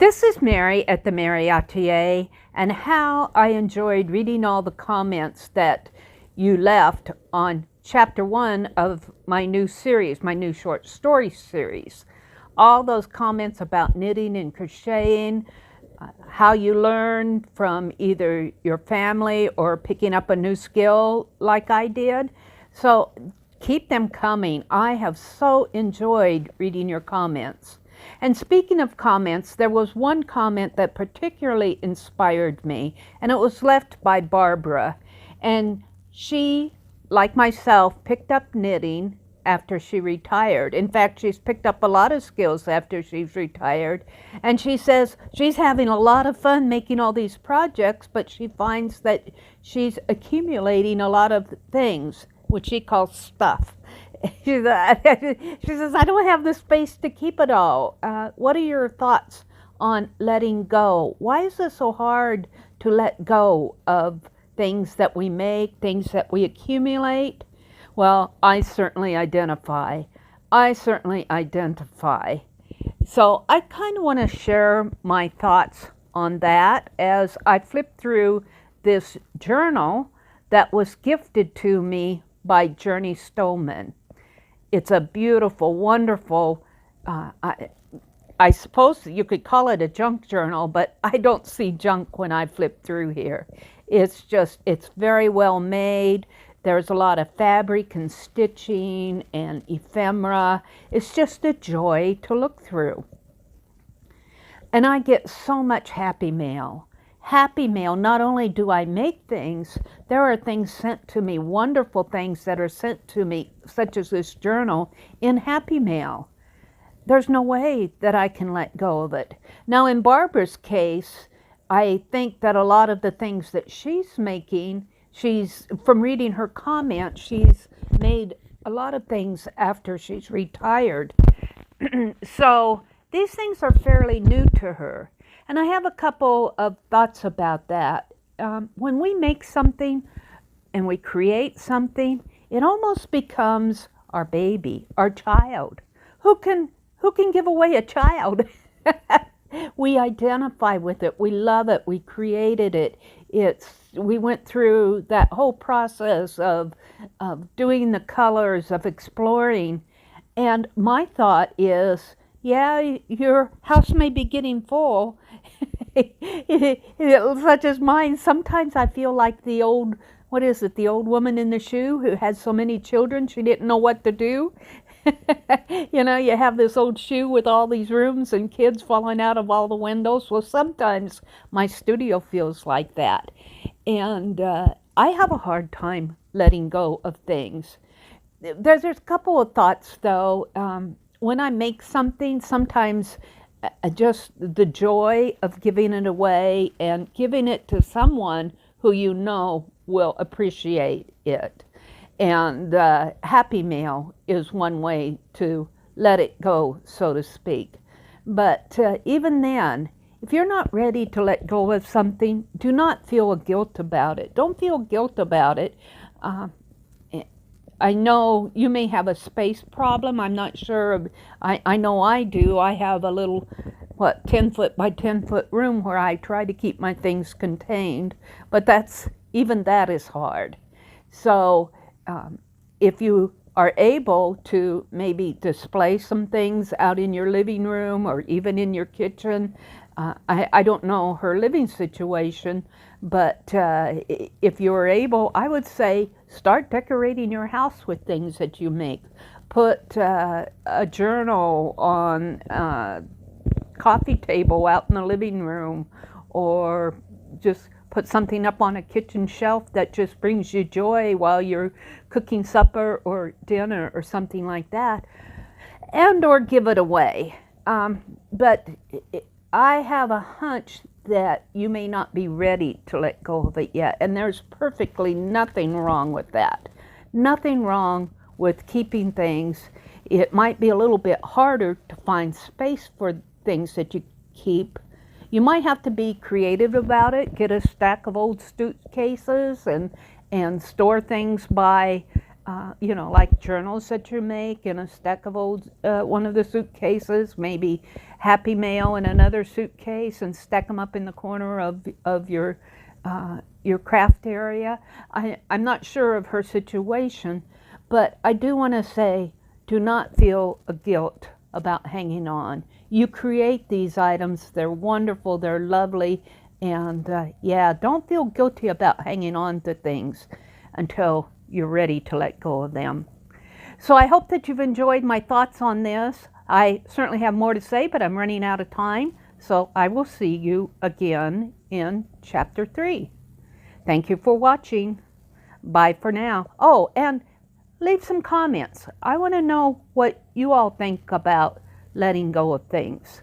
This is Mary at the.meri.atelier, and how I enjoyed reading all the comments that you left on chapter 1 of my new series, my new short story series. All those comments about knitting and crocheting, how you learn from either your family or picking up a new skill like I did. So keep them coming. I have so enjoyed reading your comments. And speaking of comments, there was one comment that particularly inspired me, and it was left by Barbara. And she, like myself, picked up knitting after she retired. In fact, she's picked up a lot of skills after she's retired. And she says she's having a lot of fun making all these projects, but she finds that she's accumulating a lot of things, which she calls stuff. She says, I don't have the space to keep it all. What are your thoughts on letting go? Why is it so hard to let go of things that we make, things that we accumulate? Well, I certainly identify. So I kind of want to share my thoughts on that as I flip through this journal that was gifted to me by Journey Stoneman. It's a beautiful, wonderful, I suppose you could call it a junk journal, but I don't see junk when I flip through here. It's very well made. There's a lot of fabric and stitching and ephemera. It's just a joy to look through. And I get so much happy mail. Happy mail, not only do I make things, there are things sent to me, wonderful things that are sent to me, such as this journal, in happy mail. There's no way that I can let go of it. Now, in Barbara's case, I think that a lot of the things that she's making, from reading her comments, she's made a lot of things after she's retired. So these things are fairly new to her. And I have a couple of thoughts about that. When we make something and we create something, it almost becomes our baby, our child. Who can give away a child? We identify with it. We love it. We created it. We went through that whole process of doing the colors, of exploring. And my thought is, yeah, your house may be getting full, such as mine. Sometimes I feel like the old woman in the shoe who had so many children she didn't know what to do. You know, you have this old shoe with all these rooms and kids falling out of all the windows. Well, sometimes my studio feels like that. And I have a hard time letting go of things. There's a couple of thoughts, though. When I make something, sometimes just the joy of giving it away and giving it to someone who you know will appreciate it. And happy mail is one way to let it go, so to speak. But even then, if you're not ready to let go of something, do not feel a guilt about it. Don't feel guilt about it. I know you may have a space problem. I'm not sure. I know I do. I have a little, 10-foot by 10-foot room where I try to keep my things contained. But even that is hard. So if you are able to maybe display some things out in your living room or even in your kitchen, I don't know her living situation, but if you're able, I would say start decorating your house with things that you make. Put a journal on a coffee table out in the living room, or just put something up on a kitchen shelf that just brings you joy while you're cooking supper or dinner or something like that, and or give it away. But I have a hunch that you may not be ready to let go of it yet, and there's perfectly nothing wrong with that. Nothing wrong with keeping things. It might be a little bit harder to find space for things that you keep. You might have to be creative about it, get a stack of old suitcases and store things by like journals that you make in a stack of old, one of the suitcases, maybe Happy Mail in another suitcase, and stack them up in the corner of your craft area. I'm not sure of her situation, but I do want to say, do not feel a guilt about hanging on. You create these items, they're wonderful, they're lovely, and yeah, don't feel guilty about hanging on to things until you're ready to let go of them. So I hope that you've enjoyed my thoughts on this. I certainly have more to say, but I'm running out of time. So I will see you again in Chapter 3. Thank you for watching. Bye for now. Oh, and leave some comments. I want to know what you all think about letting go of things.